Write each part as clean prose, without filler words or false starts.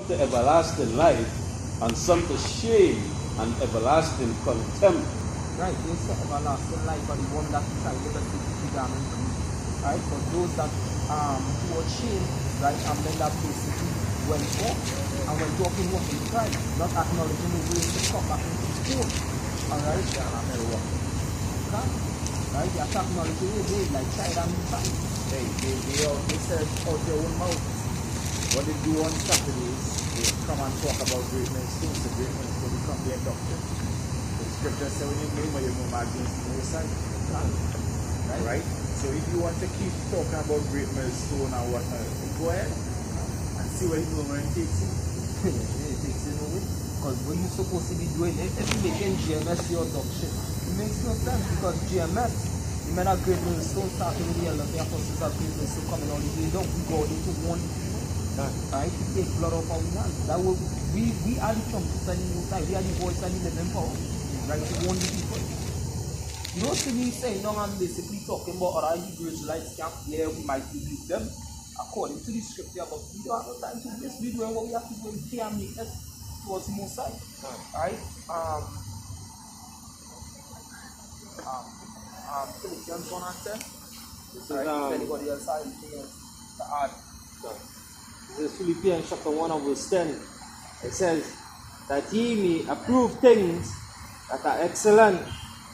to everlasting life, and some to shame and everlasting contempt. Right, they say everlasting life are the one that is trying to live the garment for you. Right, for those that who are shamed, right, and then that basically went off and went off in what in Christ, not acknowledging the way to come back into the fold. Alright, okay. Right, you have to acknowledge the way, like child and child. They said out their own mouth. What they do on Saturdays, they come and talk about great millstones. The great millstone become their doctrine. The scripture says when you move against the side. Right? So if you want to keep talking about great millstone and whatnot, go ahead and see where the movement takes you. It takes you nowhere. Because what you're supposed to be doing, if you're making GMS your doctrine, it makes no sense because GMS, you made a great millstone starting with the elders, the apostles are great millstone coming all the way down. We go into one. Right, to take blood off our hands. That will we are the trumpets and the inside, we are the voice and the living power. Right, to warn the people. You don't see me saying no, I'm basically talking about our Hebrew Israelites camp. Yeah, we might rebuke them according to the scripture, but we don't have no time to do this. We're doing what we have to do in prayer and meekness towards the Most High. Right? Philippians 1 and 10. This is anybody else has anything else to add? This is Philippians chapter 1 and verse 10. It says, that ye may approve things that are excellent,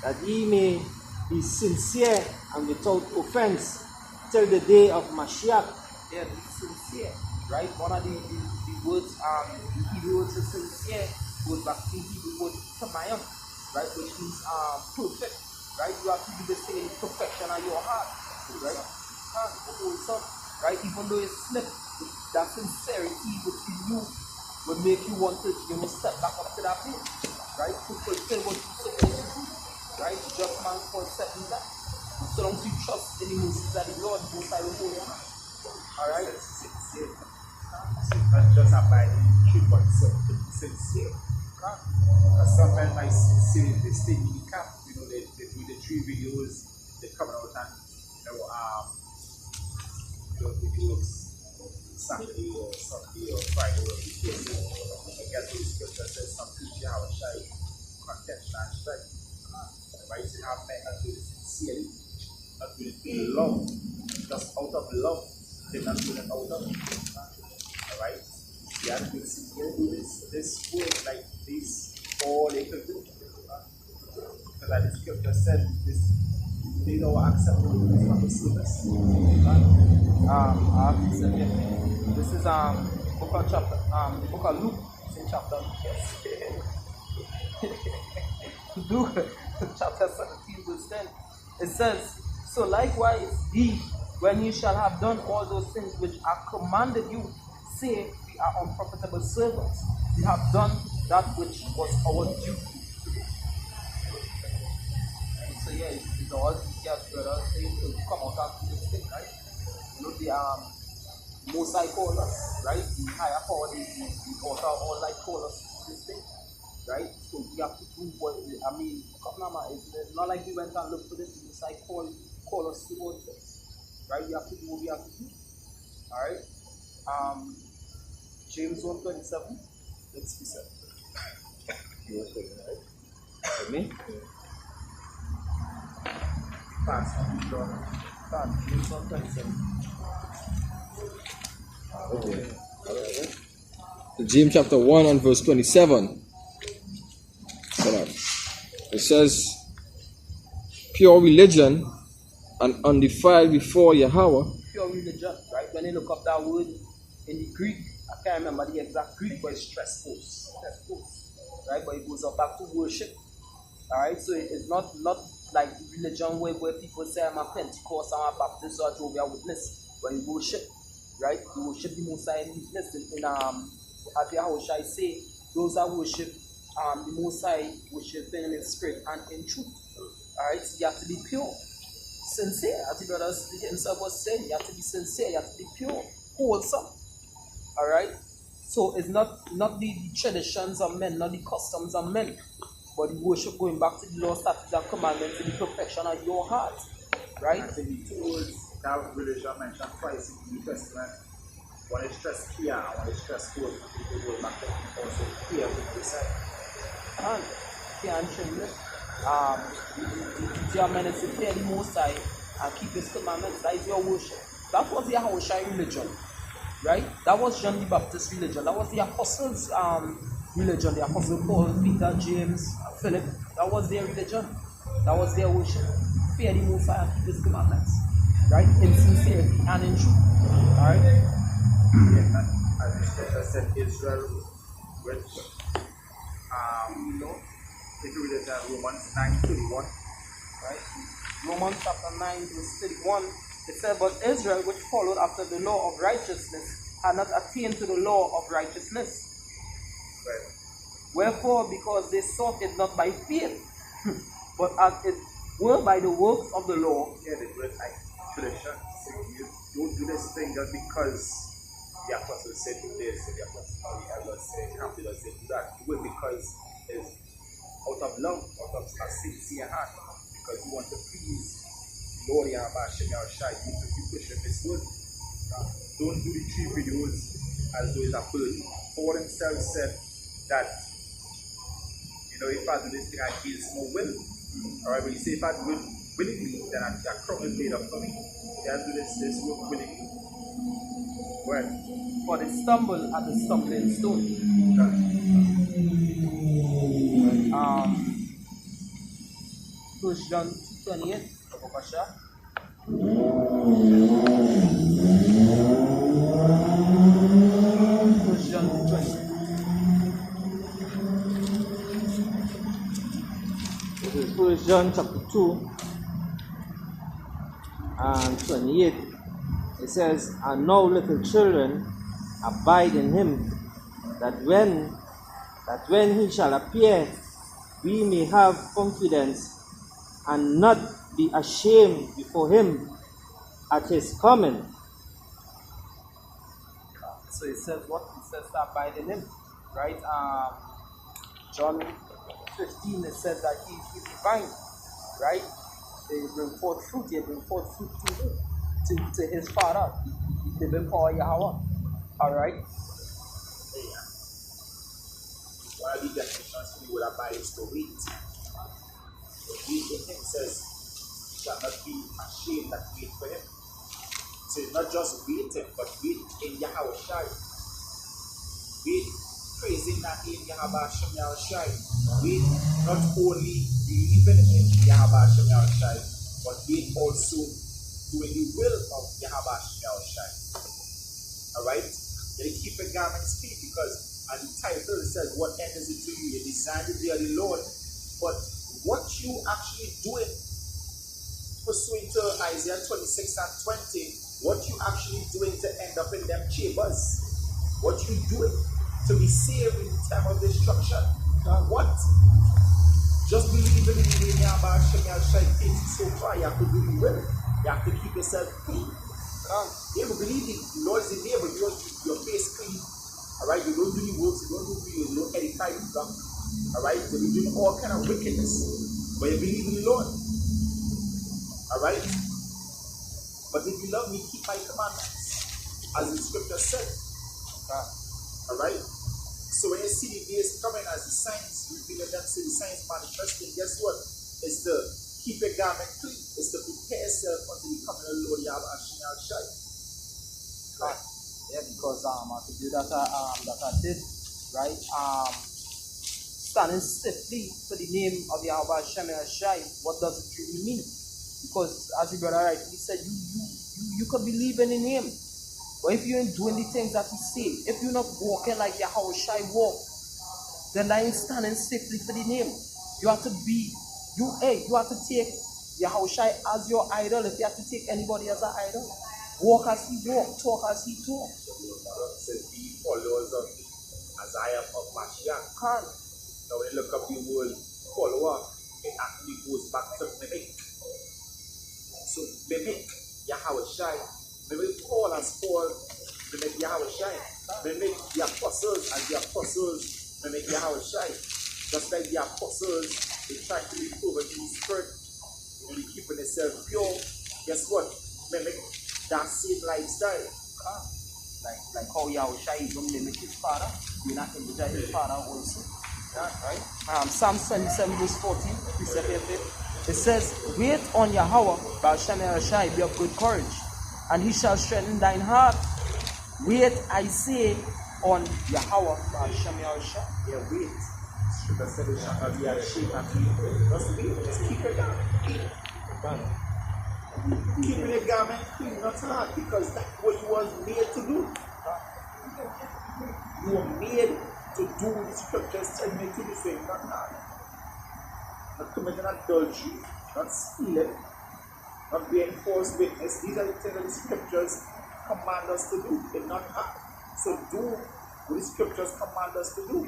that ye may be sincere and without offense till the day of Mashiach. Yeah, be sincere, right? One of the words, the Hebrew word for sincere goes back to the Hebrew word tamayam, right? Which means perfect, right? You have to do the same perfection of your heart, right? Wholesome, right? Even though it's slip, that sincerity within you will make you want to, step back up to that place, right? To fulfill what you're supposed to do, right? Just man for setting that. So long as you trust in the mercies of the Lord, most I will hold your hand. Alright? Sincere. Not just abiding in the truth, but sincere. Some men might say they stay in the camp, they do the 3 videos, they come out and videos Saturday or Sunday or Friday or weekend. I guess the scripture says some preaching have a shy contention and strife. Right? So you have men that do it sincerely, not doing it in love, just out of love. They're not doing it out of alright? You have to do this work like this, all they could do. Because like the scripture said, they don't accept it from the service. I have to say, this is book of chapter, the book of Luke, it's in chapter, yes. Luke chapter 17 verse 10. It says, so likewise ye, when ye shall have done all those things which I commanded you, say we are unprofitable servants. We have done that which was our duty. So yeah, it's all the brothers saying to come out and do this thing, right? The Most High call us, right? The higher power, the author of all life call us to this thing, right? So we have to do what, it's not like we went and looked for this. The Most High call us towards this, right? We have to do what we have to do, alright? James 1:27, let's be set. Amen. James 1:27. James chapter 1 and verse 27. It says, pure religion and undefiled before Yahweh. Pure religion, right? When you look up that word in the Greek, I can't remember the exact Greek, but it's stressful, right? But it goes up back to worship, alright? So it's not like religion where people say I'm a Pentecost, I'm a Baptist, or a Jehovah's Witness, but you worship, right? You worship the Most High in weakness. As Yahushua say, those that worship the Most High worship Him in spirit and in truth. Alright, so you have to be pure, sincere, as the brother himself was saying. You have to be sincere, you have to be pure, wholesome. Alright, so it's not the traditions of men, not the customs of men, but the worship going back to the law, statutes, and commandments in the perfection of your heart. Right? And the 2 words that religion mentioned twice in the New Testament One is stress here and one is stress force. People go back and also here with the side. And can't change it. Your minutes to fear the Most High and keep His commandments. That is your worship. That was the Yahushua religion, right? That was John the Baptist religion. That was the apostles' religion. The apostle Paul, Peter, James, Philip. That was their religion. That was their worship. Fear the Most High and keep His commandments, right? In sincerity and in truth. All right. As the scripture said, Israel, which if you read it, Romans 9:31, Right? Romans chapter 9, verse 31. It said, but Israel, which followed after the law of righteousness, had not attained to the law of righteousness. right? Wherefore, because they sought it not by faith, but as it were by the works of the law. Yeah, they do it like tradition. So you don't do this thing just because the apostle said do this, and the apostle or the elders said, Captain said do that. Do it because it's out of love, out of a sincere heart, because you want to please the Lord Yahweh Shem Yahushai. You need to keep pushing this word. Don't do the 3 videos as though it's a burden. Paul himself said that, if I do this thing, I feel small will. Alright, but you say if I do it willingly, then a crown is laid up for me. You have to do this work willingly. Well, For they stumble at the stumbling stone. First John 2:28. First John 2:28. This is 1 John chapter 2 and 28. It says, and now little children, abide in him, that when he shall appear, we may have confidence and not be ashamed before him at his coming. So it says what? It says to abide in him, right? John 15, it says that he's the vine, right? They bring forth fruit, they bring forth fruit to his Father, the living power Yahweh. Alright? one of the definitions for the word abide is to wait. So wait in him says, shall not be ashamed that wait for him. So it's not just waiting, but wait in Yahushai. Wait praising that in Yahushai Yahushai. Wait not only believing in Yahushai Yahushai, but wait also doing the will of Yahushai Yahushai. Alright? You keep your garments clean because as the title says, what end is it to you? You designed to be the Lord, but what you actually doing, pursuing to Isaiah 26 and 20, what you actually doing to end up in them chambers? What you doing to be saved in the time of destruction? What? Just believing in the name of Hashem Yahshai takes you so far. You have to do the will. You have to keep yourself clean. You ever believe the Lord is in there, but your face clean. Alright, you don't do the works, you don't do videos, you don't edify the God. Alright, so you're doing all kind of wickedness. But you believe in the Lord. Alright? But if you love me, keep my commandments. As the scripture said. Alright? So when you see the days coming as the signs, you feel that see the signs manifesting, guess what? It's to keep your garment clean. It's to prepare yourself until the coming of the Lord Yahweh Hashem Yahshai. Right? Yeah, because to do that I did, right? Standing stiffly for the name of Yahweh Hashem Yahshai, what does it really mean? Because as the brother rightly said, you could believe in the name, but if you ain't doing the things that he say, if you're not walking like Yahweh Shai walk, then that ain't standing stiffly for the name. You have to be, you have to take Yahweh Shai as your idol. If you have to take anybody as an idol, walk as he walk, talk as he talk. God says, be followers of me, as I am of Mashiach. Now when you look up the word follower, it actually goes back to mimic. So mimic Yahweh Shai, mimic Paul as Paul, mimic Yahweh Shai, mimic the apostles as the apostles, mimic Yahweh Shai. Just like the apostles, they try to be over the spirit, and be keeping themselves pure. Guess what? Mimic that same lifestyle. Like how Yahushua don't limit his father, do not limit his father also. Right? Psalm 77 verse 14, precept here. It says, wait on Yahweh, thou Shem Yahushua, be of good courage, and he shall strengthen thine heart. Wait, I say, on Yahweh, thou Shem Yahushua. Yeah, wait. Scripture said it shall not be ashamed and be. Just wait, just keep it down. Keeping a garment clean, not hard, because that's what you was made to do. You were made to do what the scriptures tell me to do, so it's not hard. Not committing adultery, not stealing, not being false witness. These are the things that the scriptures command us to do. It's not hard. So do what the scriptures command us to do.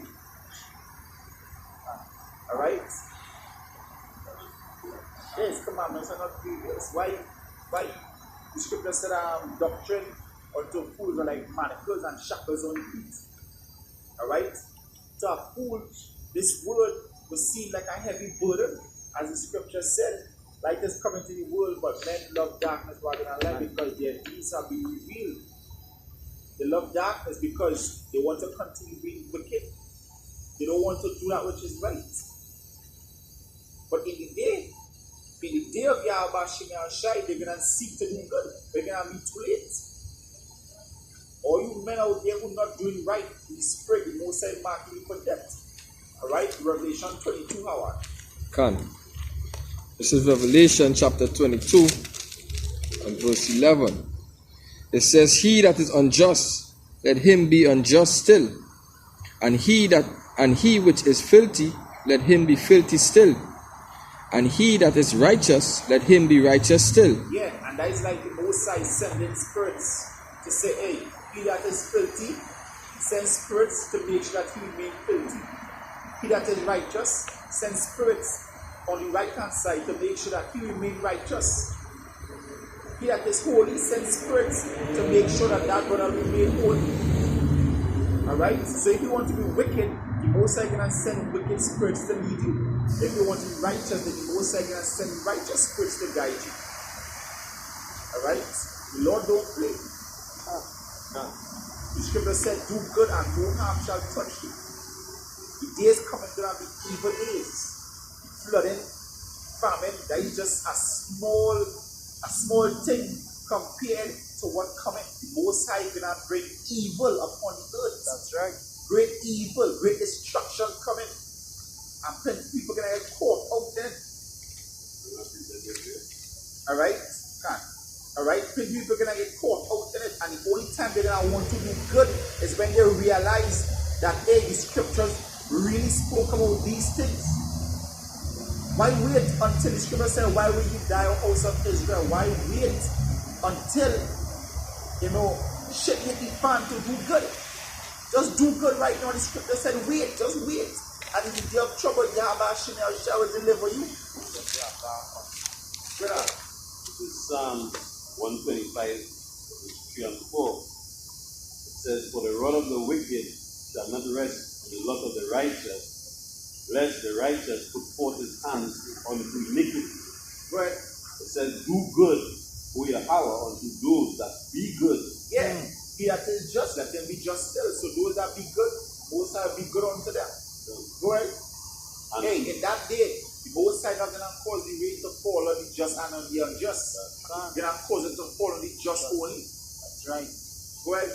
Alright? Yes, commandments are not grievous. Why the scripture said doctrine unto fools are like manacles and shackles on the feet. Alright? To a fool, this word was seen like a heavy burden, as the scripture said. Light is coming to the world, but men love darkness rather than light because their deeds are being revealed. They love darkness because they want to continue being wicked. They don't want to do that which is right. But in the day of Yahweh Shem Yahushua, they're going to seek to do good. They're going to be too late. All you men out there who are not doing right in the spirit, the Most High mark you for death. Alright, Revelation 22, Howard. Can. This is Revelation chapter 22 and verse 11. It says, he that is unjust, let him be unjust still. And he which is filthy, let him be filthy still. And he that is righteous, let him be righteous still. Yeah, and that is like the Most High sending spirits to say, hey, he that is filthy, sends spirits to make sure that he remain filthy. He that is righteous, sends spirits on the right hand side to make sure that he remain righteous. He that is holy, sends spirits to make sure that that brother remain holy. Alright? So if you want to be wicked, the Most High gonna send wicked spirits to lead you. If you want to be righteous, then the Most High gonna send righteous spirits to guide you. Alright? The Lord don't play. The scripture said, do good and no harm shall touch you. The days coming gonna be evil days. Flooding, famine, that is just a small thing compared to what coming. The Most High gonna bring evil upon the earth. That's right. Great evil, great destruction coming. And plenty of people gonna get caught out there. Alright? Alright? Plenty of people gonna get caught out in it. And the only time they're gonna want to do good is when they realize that hey, the scriptures really spoke about these things. Why wait until the scripture said, why will you die, O house of Israel? Why wait until, shit hit the fan to do good? Just do good right now. The scripture said, wait, just wait. And in the day of trouble, Yahweh Shem Yahushua will deliver you. This is Psalm 125, verse 3 and 4. It says, for the rod of the wicked shall not rest on the lot of the righteous, lest the righteous put forth his hands unto iniquity. Right. It says, do good, O Yahweh, unto those that be good. Yeah. He that is just, let them be just still. So those that be good, Most High be good unto them. Go ahead. And hey, in that day, the Most High not going to cause the rain to fall on the just and on the unjust. He's going to cause it to fall on the just only. That's right. Go ahead.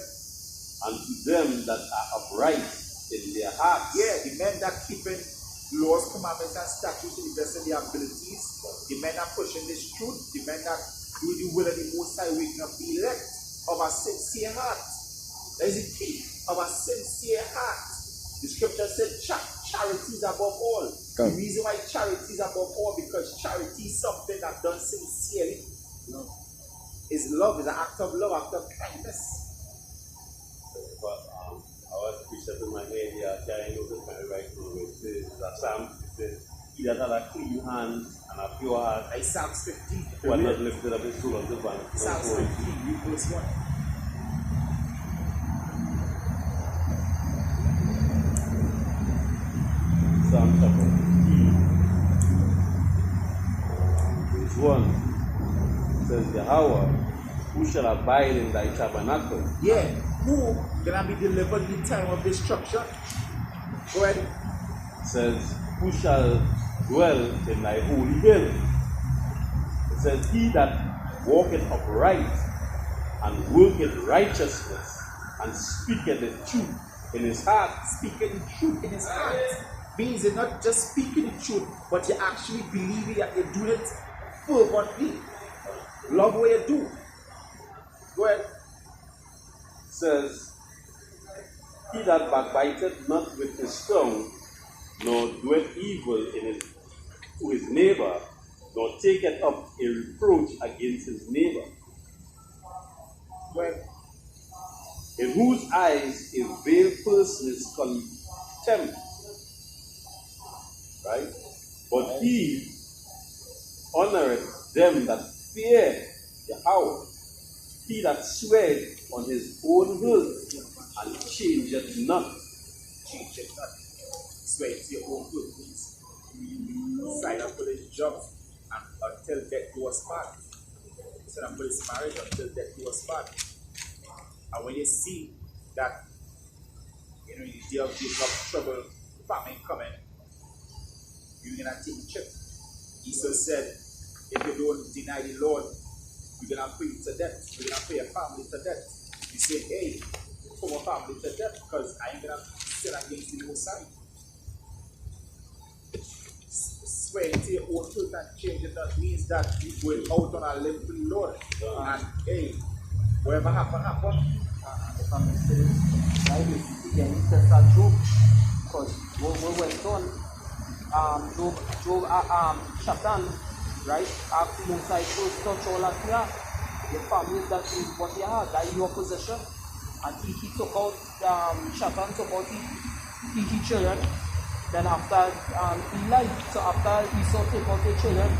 and to them that are upright in their hearts. Yeah, the men that keeping laws, commandments, and statutes to the best of their abilities. The men that pushing this truth. The men that do the will of the Most High, waking up the elect of a sincere heart. That is the key of a sincere heart. The scripture said charity is above all. The reason why charity is above all, because charity is something that's done sincerely. Is love, is an act of love, act of kindness. But I was precept in my head here, carrying out the kind right now. It says that Psalm, it says, he that had a clean hands and a pure heart, Like Psalms 15. who had not lifted up his soul unto vanity. Psalms 15, read verse 1. Psalm chapter 15, verse 1. It says, Yahweh, who shall abide in thy tabernacle? Yeah, who gonna be delivered in the time of destruction? Go ahead. It says, who shall dwell in thy holy hill? It says, he that walketh upright and worketh righteousness and speaketh the truth in his heart. Speaking the truth in his heart means you're not just speaking the truth, but you're actually believing that you're doing it fervently. Love what you do. Go ahead. It says, he that backbiteth not with his tongue, nor doeth evil to his neighbor, nor taketh up a reproach against his neighbor. Go ahead. In whose eyes a veiled person is contempt. Right? But he honoreth them that fear Yahweh. He that sweareth on his own will and changeth not. Change it not. Swear to your own good, please. Sign up for this job and until death do us part. Sign up for this marriage until death do us part. And when you see that, you know, you deal with trouble, famine coming, you're gonna take the chip. Jesus said, if you don't deny the Lord, you're gonna put you to death. You're gonna put your family to death. You say, hey, put my family to death because I ain't gonna sin against the Most High. Swear to your own truth and change it. That means that you're going out on a limb to the Lord. And hey, whatever happen. If I'm mistaken, right, again, he says that Job, because what went on, Job, Shatan, right, after Mosai first touch all that here, the family that is what he had, that in your possession, and he took out, Shatan took out the children, then after he lied, so after Esau take out the children,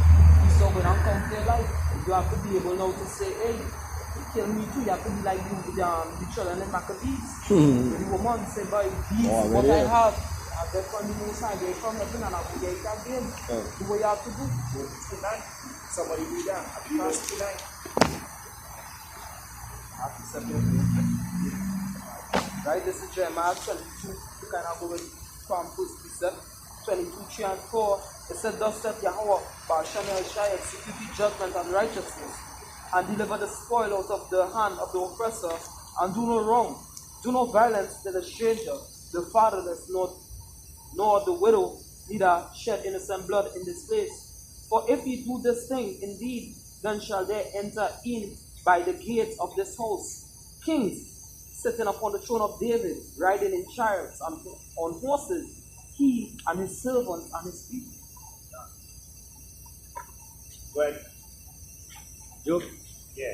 Esau going and count their life. You have to be able now to say, hey, kill me too, you have to be like the children in Maccabees. The woman said, by these, what I have, I get from the Most High, get from heaven, and I will get it again. Do what you have to do. Tonight, somebody read that. Verse 29. Right, this is Jeremiah 22, you kind of go with from first precept, 22, 3 and 4. It said, thus saith Yahweh, Baal-Shem El-Shai, execute the judgment and righteousness, and deliver the spoil out of the hand of the oppressor, and do no wrong. Do no violence to the stranger, the fatherless, nor the widow, neither shed innocent blood in this place. For if ye do this thing, indeed, then shall there enter in by the gates of this house kings sitting upon the throne of David, riding in chariots and on horses, he and his servants and his people. Go ahead. Job, Yeah.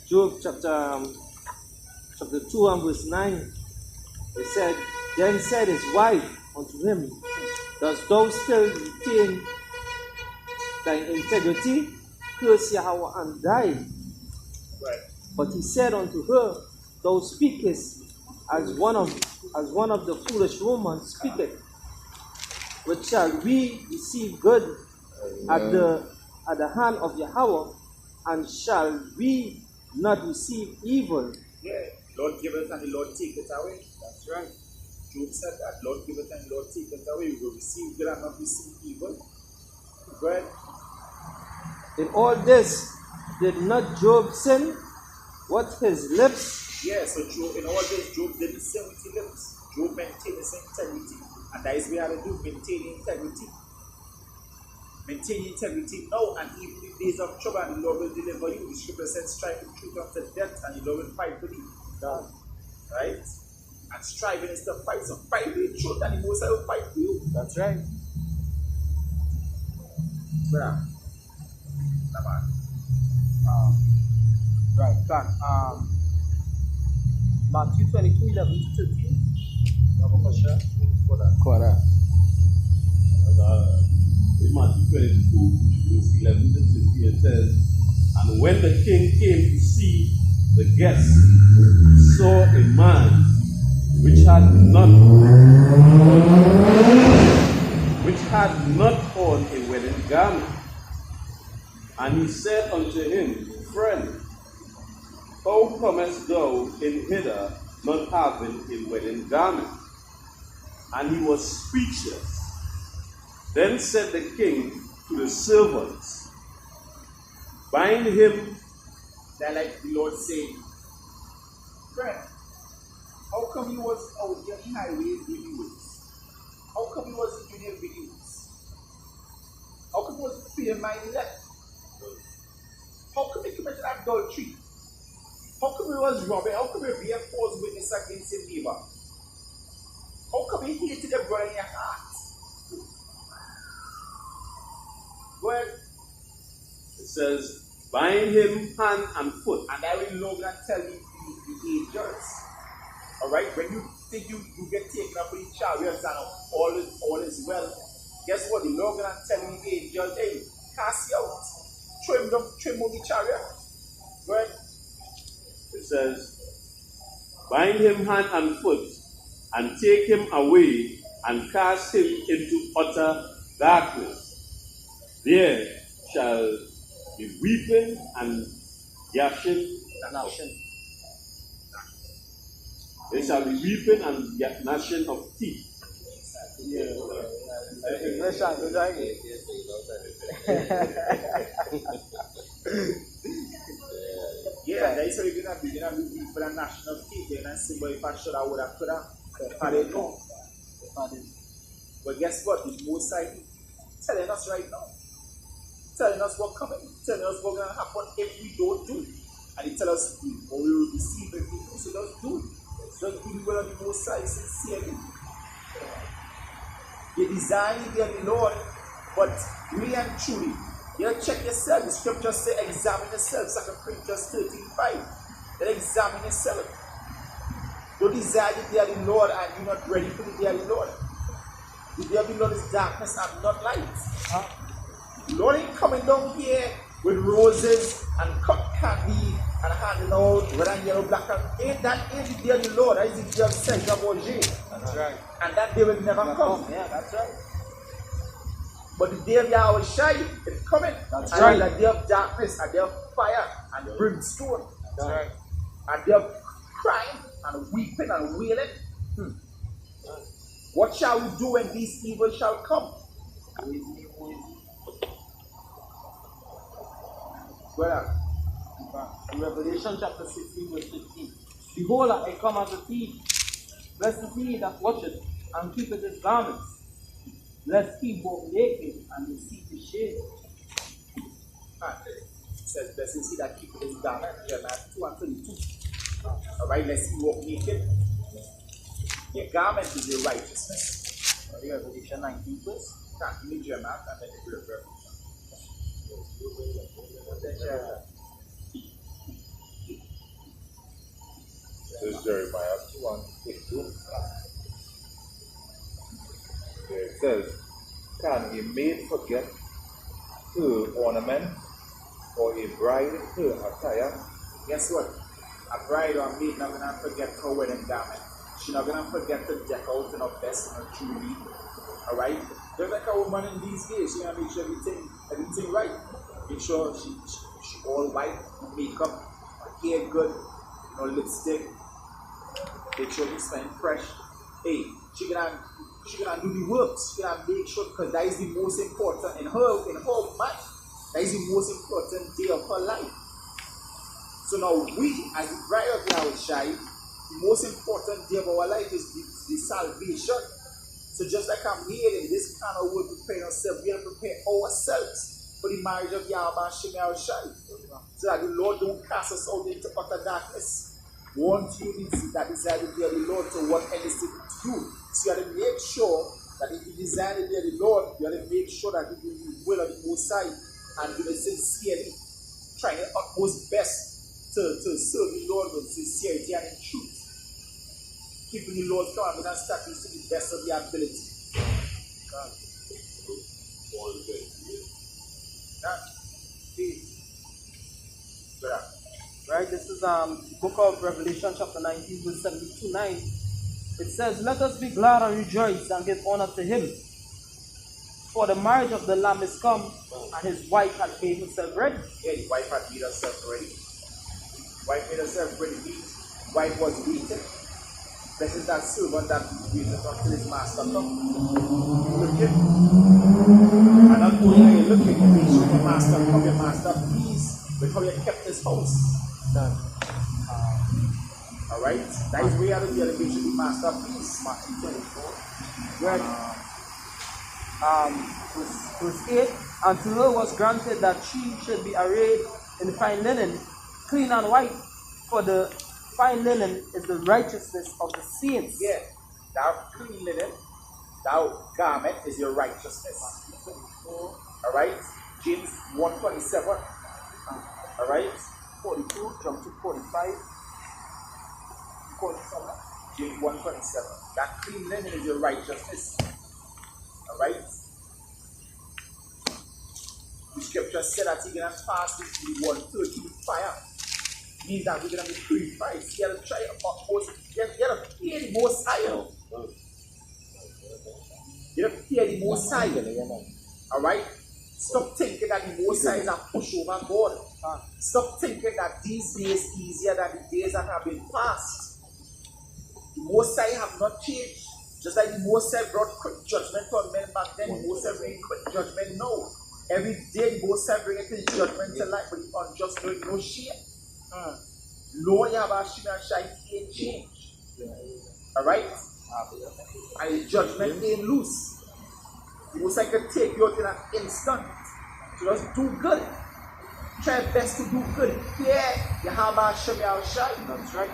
Job chapter 2 and verse 9. It said, then said his wife unto him, dost thou still retain thine integrity? Curse Yahweh and die. Right. But he said unto her, thou speakest as one of the foolish Romans speaketh. But shall we receive good at the hand of Yahweh, and shall we not receive evil? Yeah. Lord give it and the Lord take it away. That's right. Job said that. Lord give it and the Lord take it away. We will receive good and not receive evil. Go ahead. In all this, did not Job sin? What his lips? Yeah, so Job, in all this, Job didn't sin with his lips. Job maintained his integrity. And that is what we have to do, maintain integrity. Maintain integrity now, and even in days of trouble, and the Lord will deliver you. The scripture says, strive with truth unto death, and the Lord will fight for you. Right? And striving is to fight. So fight with the truth, and the Most High will fight for you. That's right. Yeah. Right, can Matthew 22, 11 to 13. Have a question for that. Correct. In Matthew 22, verse 11 to 13, it says, and when the king came to see the guests, he saw a man which had not on a wedding garment. And he said unto him, friend, comest thou in hither, not having a wedding garment? And he was speechless. Then said the king to the servants, bind him. Then like the Lord said, friend, how come he was out there in highways videos? How come he was doing your videos? How come he was paying my left? How come he committed adultery? How come he was robbing? How come he be a false witness against his neighbor? How come he hated the brother in your heart? Well, It says, bind him hand and foot. and I will log and tell you the angels. Alright, when you think you get taken up with the chariots and all is well, guess what? The Lord gonna tell you the angel, hey, cast you out. Trim on the chariot. Go ahead. It says, bind him hand and foot, and take him away, and cast him into utter darkness. There shall be weeping and gnashing. There shall be weeping and gnashing of teeth. Yeah, that's how you're gonna be people and national teeth. They're gonna say, but if I should, I would have, could have. I didn't know. But guess what? The Most High telling us right now. Telling us what's coming. Telling us what's gonna happen if we don't do it. And he tells us, we will receive if we do, so just do it. Just do the will of the Most High sincerely. You design it, dear Lord, but really and truly, you check yourself. The scriptures say, examine yourself. 2 Corinthians 13:5. Then examine yourself. Don't desire the day of the Lord and you're not ready for the day of the Lord. The day of the Lord is darkness and not light. The Lord ain't coming down here with roses and cut candy and handing out red and yellow, black and that ain't the day of the Lord. That is the day of Saint Jean. That's right. And that day will never come. Yeah, that's right. But the day of Yahweh Shai is coming. That's and right. a day of darkness, a day of fire and brimstone. That's right. A day of crying and weeping and wailing. What shall we do when these evils shall come? Well, Revelation chapter 16, verse 15. Behold, I come as a thief. Blessed is he that watcheth and keepeth his garments, lest he walk naked and receive his shame. it says, blessed is he that keepeth his garment. Jeremiah 2:32. Alright, lest he walk naked. Your garment is your righteousness. Revelation 19, verse. Can't give me Jeremiah and then the Revelation. This is Jeremiah 2:52. There it says, can a maid forget her ornament, or a bride her attire? Guess what? A bride or a maid not gonna forget her wedding garment. She's not gonna forget to deck out in her best and her jewelry. Alright? Just like a woman in these days, she's gonna make sure everything right. Make sure she all white, makeup, her hair good, lipstick. Make sure she's smelling fresh. Hey, she gonna do the works. She gonna make sure, because that is the most important in her mind. That is the most important day of her life. So now we, as the bride of Yahweh Shai, the most important day of our life is the salvation. So just like I'm here in this kind of world preparing ourselves, we have to prepare ourselves for the marriage of Yahweh Shai, so that the Lord don't cast us out into utter darkness. Want you that desire to be of the Lord to what anything to do. So you have to make sure that if you desire to be of the Lord, you have to make sure that you do the will of the Most High and do it sincerely, trying your utmost best to serve the Lord with sincerity and in truth. Keeping the Lord's commandments and statutes to the best of your ability. Right, this is book of Revelation chapter 19, verse 72-9. It says, let us be glad and rejoice and give honor to him. For the marriage of the Lamb is come, and his wife hath made herself ready. Yeah, the wife had made herself ready. White made herself ready to eat. White was waiting. Blessed is that servant that waited until his master come. Looking. And not only are you looking, you make sure your master come, your master pleased with how you kept his house. Alright? That is where you have to be able to make sure the master pleased. Matthew 24. Right. Verse 8, and to her was granted that she should be arrayed in fine linen, clean and white, for the fine linen is the righteousness of the saints. Yeah. Thou clean linen, thou garment is your righteousness. Alright? James 1:27. Alright? 42, jump to 45. 47. James 1:27. That clean linen is your righteousness. Alright? The scripture said that you're going to pass this to the 130 with fire. Means that we're going to be purified. So you got to try your utmost. You got to fear the most high. You have to fear the most high. Alright? Stop thinking that the most high is a pushover God. Stop thinking that these days easier than the days that have been past. The most high have not changed. Just like the Most High brought quick judgment on men back then, the Most High bring quick judgment now. Every day the Most High bring his judgment to life, but the unjust don't no shame. Lord Yahweh and Shai ain't change. Alright? And his judgment ain't loose. The Most High can take you out in an instant. So just do good. Try best to do good. Yeah, Yahweh Shai. That's right.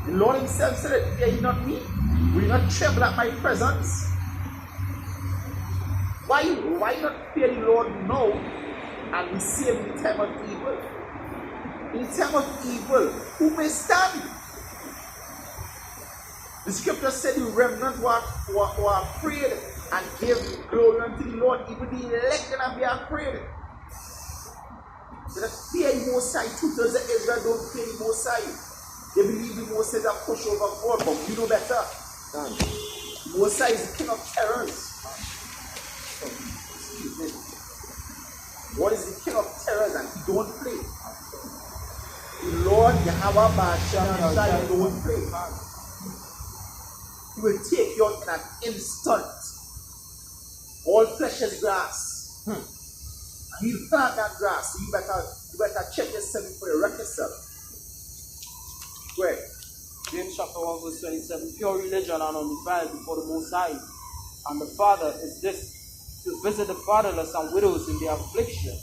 The Lord himself said it, fear ye not me. Will you not tremble at my presence? Why not fear the Lord now and be saved in the time of evil? In the time of evil, who may stand? The scripture said the remnant were afraid and gave glory unto the Lord. Even the elect gonna be afraid. So that fear the Most High. 2/3 of Israel don't fear the Most High. They believe the Most High is a pushover God, but we know better. The Most High is the king of terrors. God is the king of terrors and he don't play. The Lord Yahweh Ba'ashem don't play. He will take you out in an instant. All flesh is grass. And he'll plant that grass. So you better check yourself before you wreck yourself. Go ahead. James chapter 1 verse 27. Pure religion and undefiled before the Most High. And the Father is this, to visit the fatherless and widows in their affliction,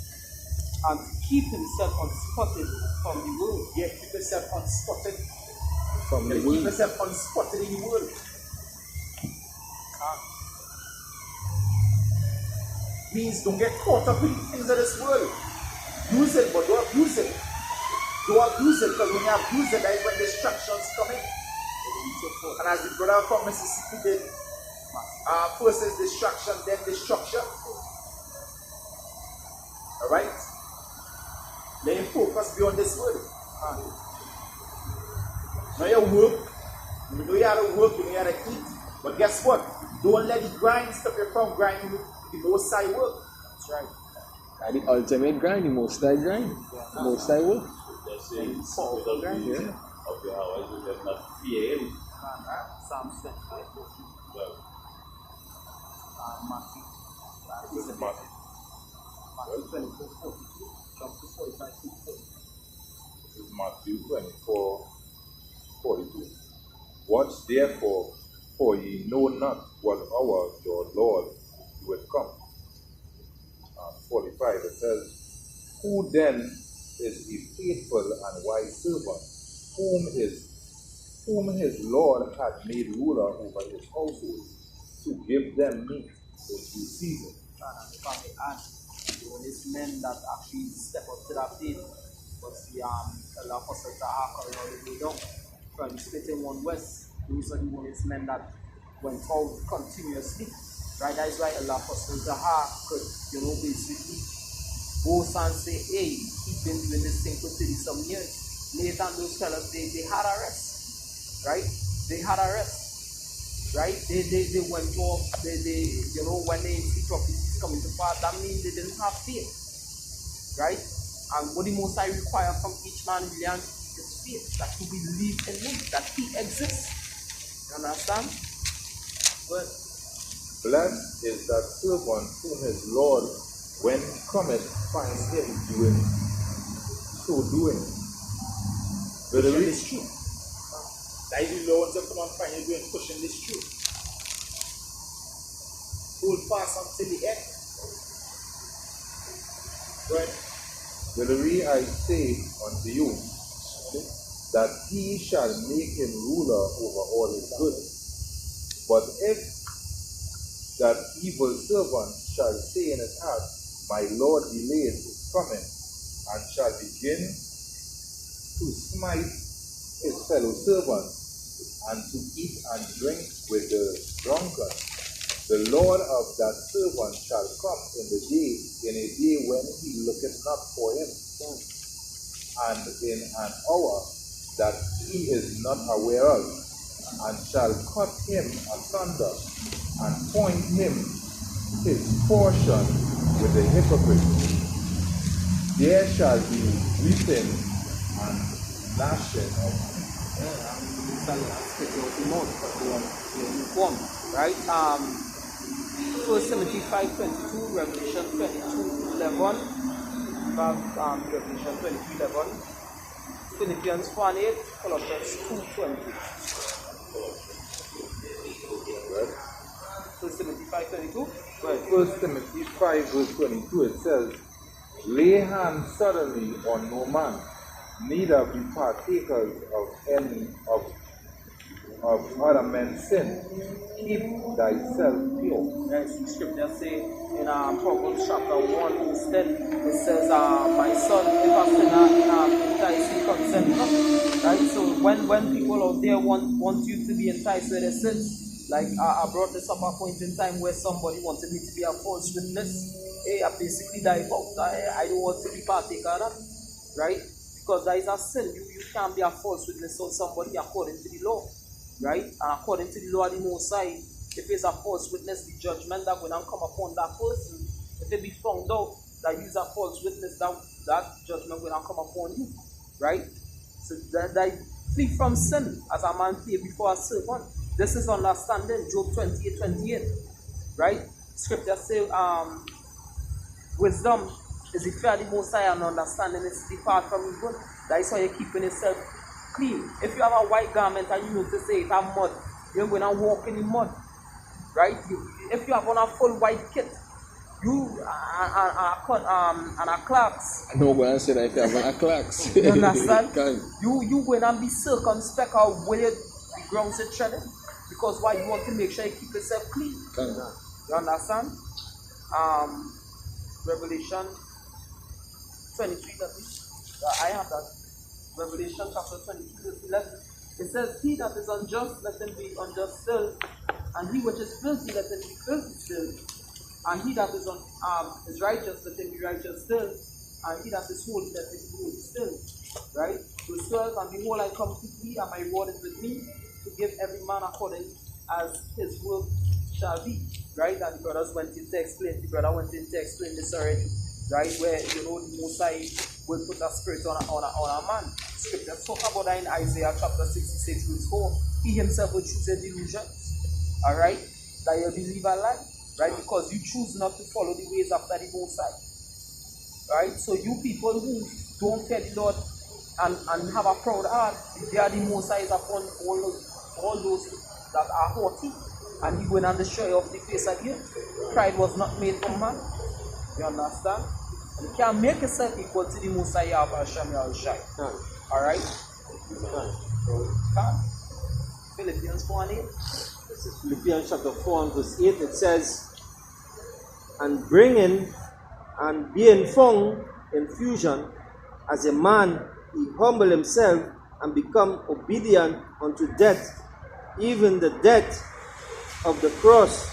and to keep himself unspotted from the world. Yeah, keep yourself unspotted. From the Keep world. yourself unspotted in the world. Means don't get caught up in the things of this world. Use it, but don't abuse it. Don't abuse it, because when you abuse it, that is when distractions come in. And as the brother from Mississippi did, first is distraction, then destruction. Alright? Let you focus beyond this world. Now you work, you know you have to work, you know you have to eat. But guess what? Don't let the grind stop you from grinding with the Most High work. That's right. And the ultimate grind, the Most High grind. The Most High work. They're saying, without the use of Yahweh, you does not fear him. Psalm 25. Well, Matthew. This is Matthew. Matthew 24, 42. Jump to 45 to 40. This is Matthew 24:42. Watch therefore, for ye know not what hour your Lord will come. 45 it says, who then is a faithful and wise servant, whom his Lord hath made ruler over his household, to give them meat in due season. And these men that actually step up to that faith was the Apostle Taha coming all the way down from splitting one west. Those are the ones men that went out continuously. Right, that is why Apostle Taha could, basically boast and say, hey, he's been doing this thing for 30 some years. Later, those fellas, they had a rest. Right? They had a rest. Right? They went off, when they see prophecies coming to pass, that means they didn't have faith. Right? And what the Most High require from each man really is faith, that you believe in him, that he exists. You understand? But Blessed is that servant whom his Lord, when he cometh, finds him doing. But the Pushing this truth. That is the Lord to come and find you doing pushing this truth. Hold fast until the end. Right? Verily I say unto you, that he shall make him ruler over all his goods. But if that evil servant shall say in his heart, my Lord delayed his coming, and shall begin to smite his fellow servants, and to eat and drink with the drunken, the Lord of that servant shall come in a day when he looketh not for him, and in an hour that he is not aware of, and shall cut him asunder, and point him his portion with the hypocrite. There shall be weeping and gnashing of teeth. right? 1 Timothy 5:22, Revelation 22:11, Revelation 22:11, Philippians 1:8, Colossians 2:20. 1 Timothy 5:22. Right. 1 Timothy 5 verse 22, it says, lay hands suddenly on no man, neither be partakers of any of other men's sin. Keep thyself pure. Yes, the scripture say in Proverbs chapter 1 verse 10, it says, my son, if a sinner entice you, consent not. Right? So when people out there want you to be enticed with their sins, like I brought this up at a point in time where somebody wanted me to be a false witness. Hey, I basically dive out. I don't want to be partaker of that. Right? Because that is a sin. You can't be a false witness on somebody according to the law. Right? And according to the law of the Most High, if it's a false witness, the judgment that will not come upon that person, if it be found out that you is a false witness, that judgment will not come upon you. Right? So that flee from sin as a man flee before a servant. This is understanding. Job 28:28. Right? Scripture says, wisdom is the fear of the Most High, and understanding is depart from evil. That is how you're keeping yourself clean. If you have a white garment and you notice it have mud, you're going to walk in the mud. Right? If you have on a full white kit, you and a clerks. No, but I said if you have on a clerks. You understand? you going to be circumspect how well the grounds are treading. Because why? You want to make sure you keep yourself clean. You understand? Revelation 23, I have that. Revelation chapter 22, verse 11. It says, he that is unjust, let him be unjust still. And he which is filthy, let him be filthy still. And he that is righteous, let him be righteous still. And he that is holy, let him be holy still. Right? Verse 12, and behold, I come quickly, and my reward is with me, to give every man according as his work shall be. Right? And the brothers went in to explain this already. Right? Where, the Most High will put a spirit on a man. Scripture talk about that in Isaiah chapter 66 verse 4. He himself will choose a delusion. Alright? That you believe a lie. Right? Because you choose not to follow the ways after the Most High. Right? So you people who don't fear the Lord and have a proud heart, they are the Most High upon all those that are haughty. And he will not destroy off the face of the earth. Pride was not made for man. You understand? You can't make yourself equal to the Most High Hashem Yahushai. Alright? Philippians 4:8. This is Philippians chapter 4 and verse 8. It says, and bringing and being found in fusion as a man, he humbled himself and become obedient unto death, even the death of the cross.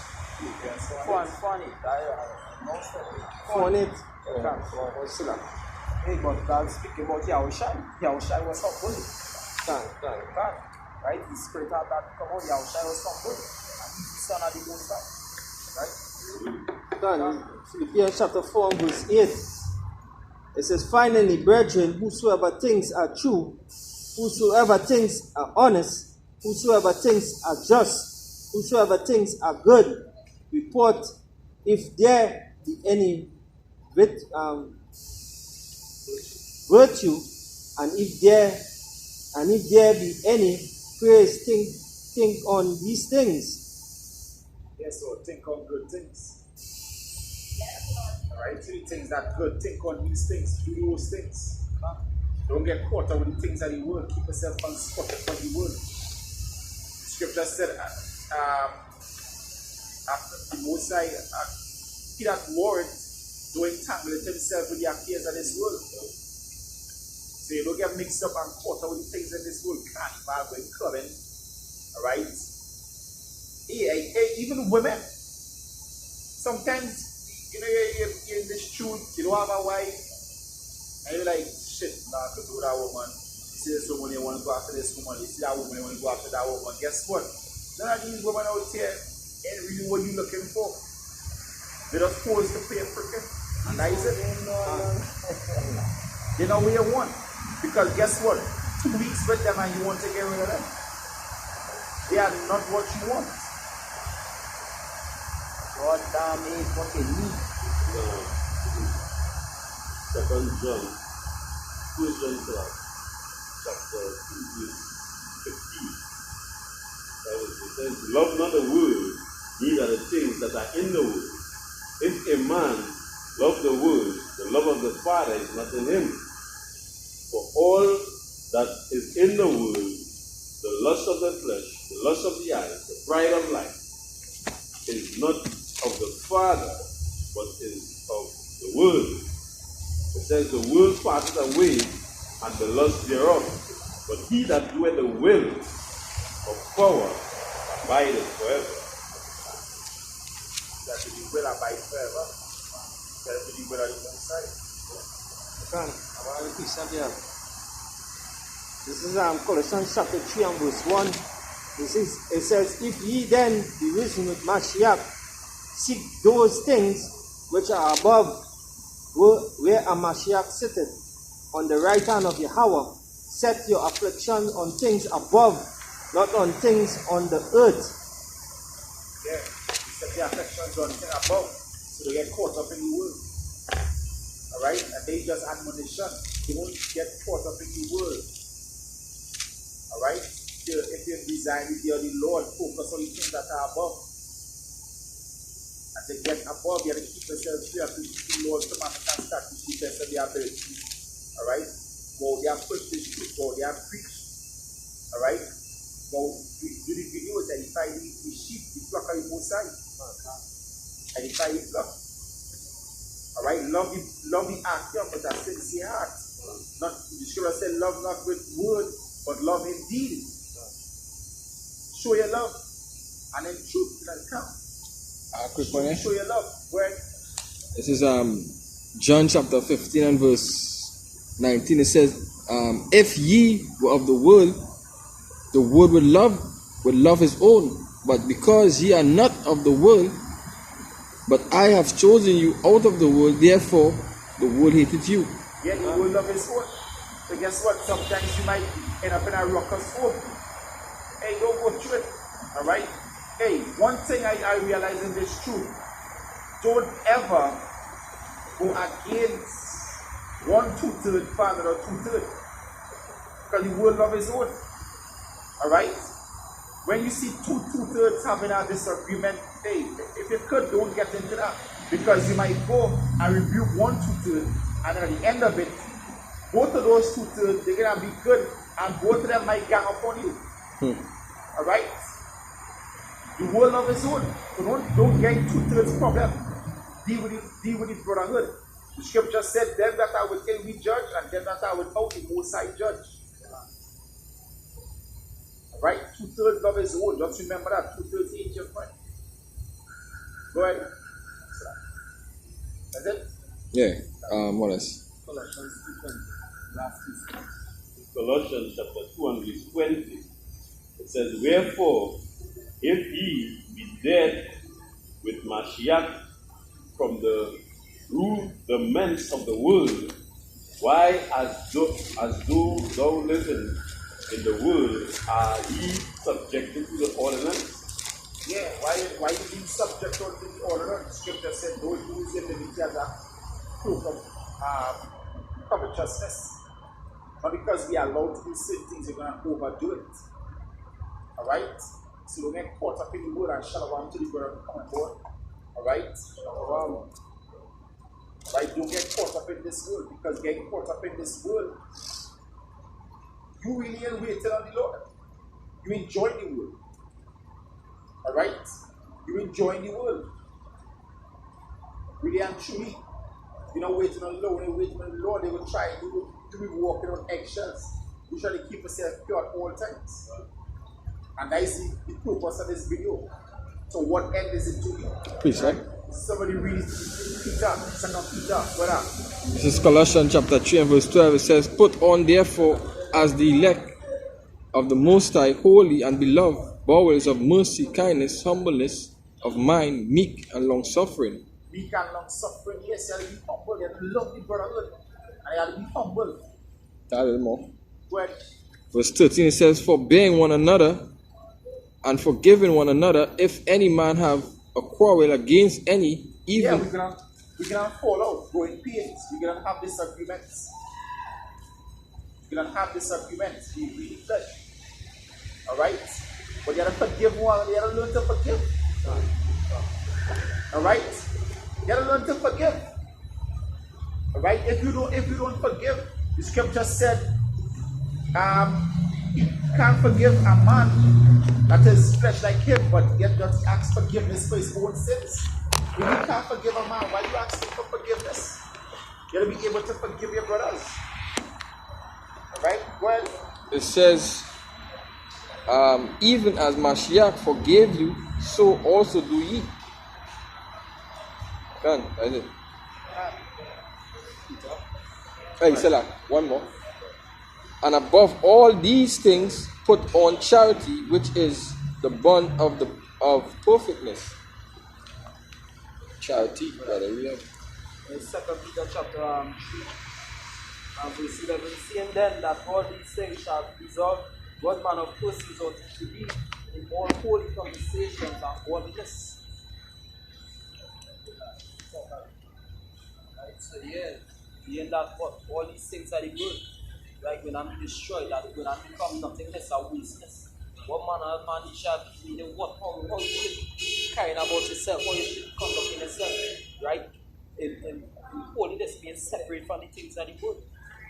4:8. What's that? Hey, but God speaking about Yahushai. Yahushai was humble. Right? The spirit of that come on, Yahushai was humble. And he's the son of the Most High. Right? Philippians chapter 4 verse 8. It says, finally, brethren, whosoever things are true, whosoever things are honest, whosoever things are just, whosoever things are good, report if there be any virtue, and if there be any praise, think on these things. Yes, so think on good things. Alright, so the things that good, think on these things, do those things. Don't get caught up with the things of the world. Keep yourself unspotted from the world. The scripture said, after the Most High, he that warrant, don't entangle himself with the affairs of this world. So you don't get mixed up and caught up with the things of this world. Carnival, going clubbing. Alright? Even women. Sometimes, you know, you're in this truth, you don't have a wife, and you're like, shit, nah, I could do that woman. You see this woman, you want to go after this woman. You see that woman, you want to go after that woman. Guess what? None of these women out here ain't really what you're looking for. They're just forced to pay a freaking. And that is it. They know what you want. Because guess what? 2 weeks with them and you want to get rid of them. They are not what you want. God damn it, what you need. Second John, 2 John chapter 2, verse 15. It says, love not the world, neither the things that are in the world. If a man love the world, the love of the Father is not in him. For all that is in the world, the lust of the flesh, the lust of the eyes, the pride of life, is not of the Father, but is of the world. It says the world passes away, and the lust thereof. But he that doeth the will of power abideth forever. That the will abide forever. That the will of the Most High. This is Colossians chapter 3 and verse 1. It says, if ye then be risen with Mashiach, seek those things which are above, where a Mashiach sitteth, on the right hand of Yahweh. Set your affliction on things above, not on things on the earth. Yeah, set your affections on things above, so they get caught up in the world. Alright? And they just admonition. They won't get caught up in the world. Alright? If you're designed with the Lord, focus on the things that are above. And to get above, you have to keep yourself free to the Lord's commandments and statutes to the best of their ability. Alright? Well, they have pushed this truth, well, they have preached. Alright? Well, do the videos, edify the sheep, the flock of the Most High. Edify the flock. Alright? Love the act, but a sincere heart. Not, the scripture said, love not with word, but love in deed. Show your love, and in truth it will come. Quick one, eh? Show your love. Where? This is John chapter 15 and verse 19. It says, if ye were of the world would love his own. But because ye are not of the world, but I have chosen you out of the world, therefore the world hated you. Yeah, the world love his own. So guess what? Sometimes you might end up in a ruckus hole. Hey, don't go through it. Alright? Hey, one thing I realize in this truth, don't ever go against 1/2 family or 2/3. Because the world love his own. Alright? When you see 2/3 having a disagreement, hey, if you could, don't get into that. Because you might go and rebuke 1/2, and at the end of it, both of those 2/3, they're going to be good, and both of them might gang up on you. Alright? The world of his own. So don't get 2/3 problem. Deal with it brotherhood. The scripture said, them that are within we judge, and them that are without the Most High judge. Alright? 2/3 love his own. Just remember that. 2/3 hate your friend. Go ahead. That's it? Yeah. What else? Colossians chapter 2 and verse 20. It says, wherefore, if ye be dead with Mashiach from the rudiments of the world, Why, as though thou livest in the world, are ye subjected to the ordinance? Yeah, why you being subject to the ordinance? Scripture said, don't use iniquity as a proof of covetousness. Not because we are allowed to do certain things, you're going to overdo it. Alright? So don't get caught up in the word and shalom to the word and come on board. Alright? Right? Don't get caught up in this world, because getting caught up in this world, you really ain't waiting on the Lord. You enjoy the world. Alright? You enjoy the world. Really and truly. You're not waiting on the Lord. When you're waiting on the Lord, they will try to be walking on eggshells. You try to keep yourself pure at all times. And that is the purpose of this video. So what end is it to you? Please, right? Somebody read Peter, 2 Peter, what up? This is Colossians chapter 3 and verse 12. It says, put on therefore as the elect of the Most High, holy and beloved, bowels of mercy, kindness, humbleness of mind, meek and long suffering. Meek and long suffering, yes, you have to be humble, you have to love the brotherhood, and you have to be humble. A little more. Go ahead. Verse 13 it says, forbearing one another and forgiving one another, if any man have a quarrel against any, even we're gonna fall out, growing pains. We're gonna have disagreements. We the flesh. Alright? But you gotta forgive one, you gotta learn to forgive. Alright? You gotta learn to forgive. Alright? If you don't forgive, the scripture said, you can't forgive a man that is flesh like him, but yet does ask forgiveness for his own sins. If you can't forgive a man, why are you asking for forgiveness? You gotta be able to forgive your brothers. Alright? Well, it says, even as Mashiach forgave you, so also do ye. Done. That's it. Hey, Salah, one more. And above all these things, put on charity, which is the bond of perfectness. Charity, brother. In 2 Peter chapter 3, verse 11, seeing then that all these things shall preserve, what manner of persons ought to be in all holy conversations and godliness. Right, so seeing that all these things are the good, right, when I'm destroyed, that when I become nothingness or wasteness. What manner of man you shall be, meaning how you should be carrying about yourself, how you should conduct in yourself, right? In holiness, being separate from the things that you good,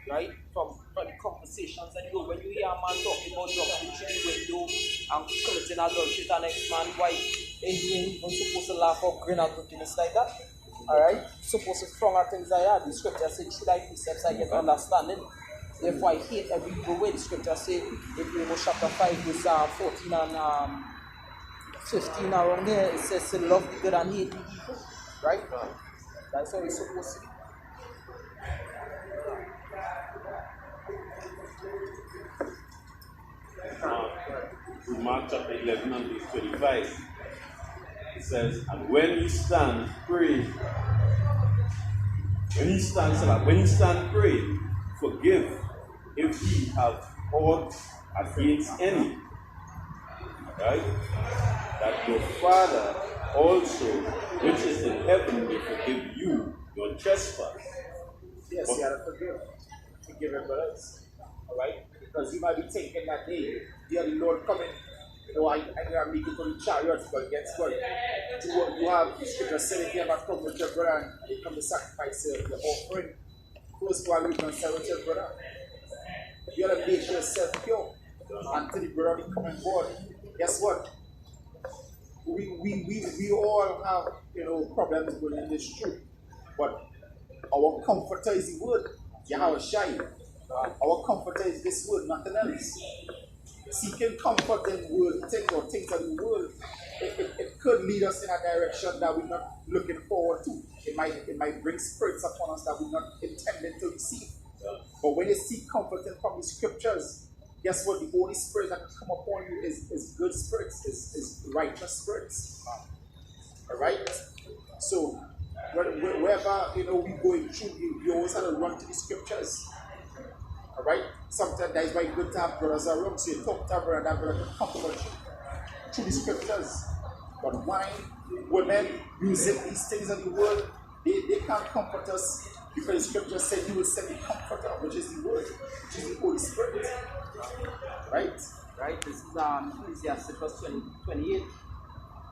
right? From the conversations that you go. When you hear a man talking about doctrine through the window and committing adultery with an ex-man wife, and you ain't even supposed to laugh or grin at wickedness like that. Alright? Supposed to frown at things like that. The scripture says, should I precepts I get understanding? Therefore I hate every evil way. The scripture says in Amos chapter 5 verse 14 and 15 around there, it says to love the good and hate the evil. Right? That's how it's supposed to be. Mark chapter 11 and verse 25. It says, and when you stand, pray. When you stand, pray, forgive if ye have aught against any. Right? That your Father also, which is in heaven, may forgive you your trespass. yes, you gotta forgive. Forgive everybody else. Alright? Because you might be thinking that day, dear Lord coming, I'm gonna make it to the chariots, but guess what? You have the scripture said if you ever come with your brother and you come to sacrifice the offering, first one reconcile with your brother. You gotta make yourself pure until the brother come on board. Guess what? We all have problems going in this truth, but our comforter is the word. Yahweh Shai. Our comforter is this word, nothing else. Seeking comfort in world things or things of the world, it could lead us in a direction that we're not looking forward to. It might bring spirits upon us that we're not intended to receive. But when you seek comfort from the scriptures, guess what? The Holy Spirit that can come upon you is good spirits, is righteous spirits. Alright? So wherever we going through, we always have to run to the scriptures. Alright? Sometimes that is why you good to have brothers around. So you talk to a brother, that brother can comfort you through the scriptures. But wine, women, music, these things of the world, they can't comfort us because the scripture said you will send the comforter, which is the word, which is the Holy Spirit. Right? Right? This is Ecclesiastes 28.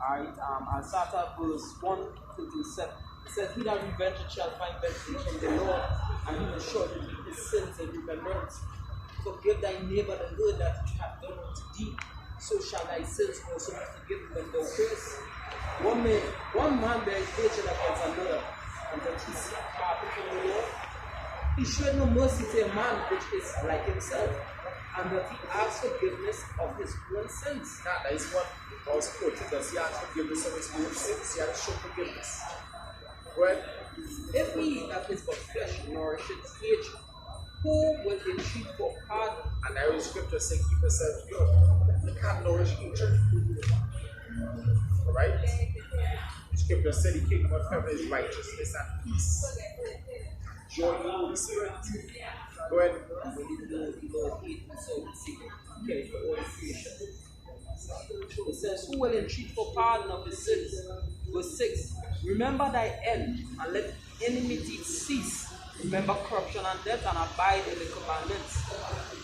Alright, I'll start at verse 1 to 7. It says, "He that revengeth shall find vengeance from the Lord, and he will surely keep his sins in remembrance. Forgive thy neighbor the hurt that he hath done unto thee, so shall thy sins also be forgiven when thou curse. One man bears hatred against another, and that he seek pardon from the Lord. He showed no mercy to a man which is like himself, and that he asks forgiveness of his own sins." That is what was quoted. Does he ask forgiveness of his own sins? He has to show forgiveness. Right? If he that is but flesh nourishes hatred, who will entreat for pardon? And there is scripture saying, keep yourself pure. You can't nourish hatred. Alright? Scripture said the kingdom of heaven is righteousness and peace. Joy in the Holy Spirit. Go ahead. It says, "Who will entreat for pardon of his sins?" Verse 6. "Remember thy end, and let enmity cease. Remember corruption and death, and abide in the commandments.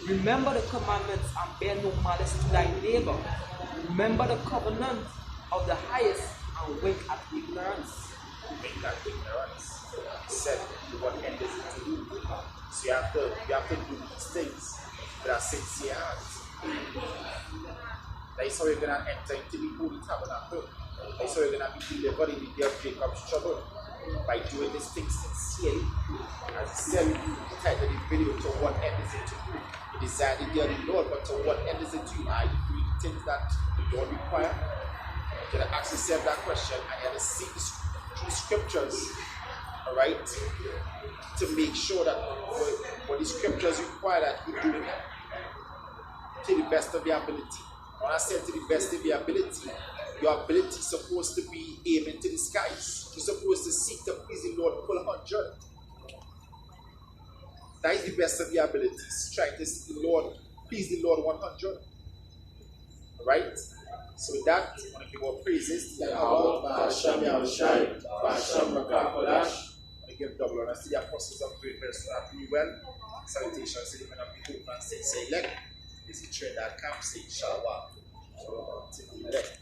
Remember the commandments, and bear no malice to thy neighbor. Remember the covenant of the highest, and wink at ignorance." Make that ignorance. He said, what end is it to do? So you have to do these things with a sincere heart. That is how you're going to enter into the holy tabernacle. That is how you're going to be delivered in the day of Jacob's trouble. By doing these things sincerely. As he said, the title of the video, to what end is it to do? You desire the day of the Lord, but to what end is it to you? Are you doing the things that the Lord requires? You have to ask yourself that question, and you have to see through scriptures, alright, to make sure that what the scriptures require that you do to the best of your ability. When I say to the best of your ability is supposed to be aiming to the skies. You're supposed to seek to please the Lord full 100. That is the best of your abilities. Try to seek the Lord, please the Lord 100. Alright? So with that, I want to give our praises to Yahweh, Ba'asham Yahushai, Ba'asham Rakah Kodash. I want to give double honors to the apostles of great ministry that do well. Salutations to the men of the hope and say elect. This is the trade that comes, say Shalom. So, until we elect.